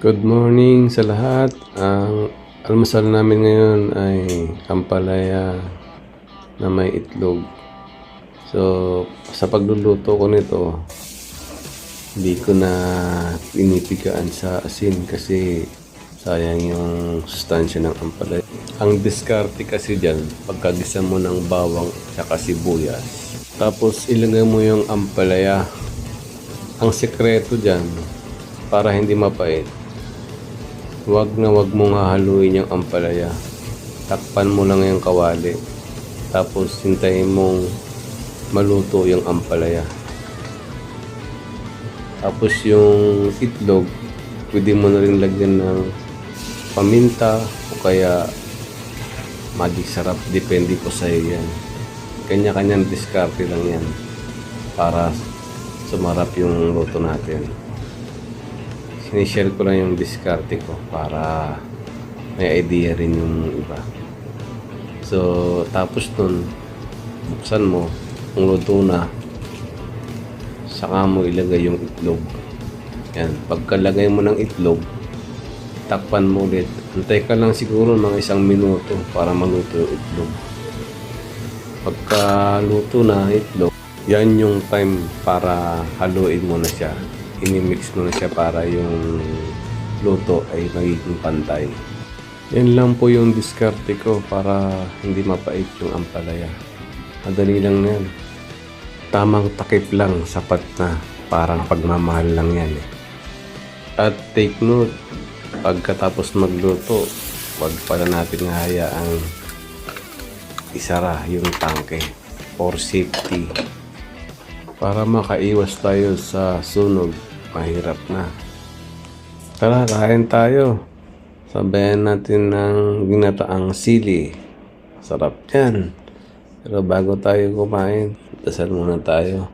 Good morning sa lahat. Ang almusal namin ngayon ay ampalaya na may itlog. So, sa pagluluto ko nito, hindi ko na pinipigaan sa asin kasi sayang yung sustansya ng ampalaya. Ang diskarte kasi dyan, pagkagisa mo ng bawang at sibuyas, tapos ilagay mo yung ampalaya. Ang sekreto dyan, para hindi mapait, wag mong hahaluin yung ampalaya. Takpan mo lang yung kawali. Tapos hintayin mong maluto yung ampalaya. Tapos yung itlog, pwede mo na rin lagyan ng paminta o kaya magic sarap. Depende po sa iyo yan. Kanya-kanyang diskarte lang yan para sumarap yung luto natin. Sinishare ko lang yung diskarte ko para may idea rin yung iba. So, tapos nun, buksan mo, kung luto na, saka mo ilagay yung itlog. Yan, pagkalagay mo ng itlog, takpan mo ulit. Antay ka lang siguro mga 1 minuto para maluto yung itlog. Pagka luto na itlog, yan yung time para haluin mo na siya. Inimix mo na siya para yung luto ay magiging pantay. Yan lang po yung diskarte ko para hindi mapait yung ampalaya. Madali lang yan. Tamang takip lang, sapat na. Parang pagmamahal lang yan eh. At take note, pagkatapos magluto, wag pala natin hayaang isara yung tangke for safety. Para makaiwas tayo sa sunog. Mahirap na. Tara, kain tayo. Sabayan natin ng ginataang sili. Sarap yan. Pero bago tayo kumain, dasal muna tayo.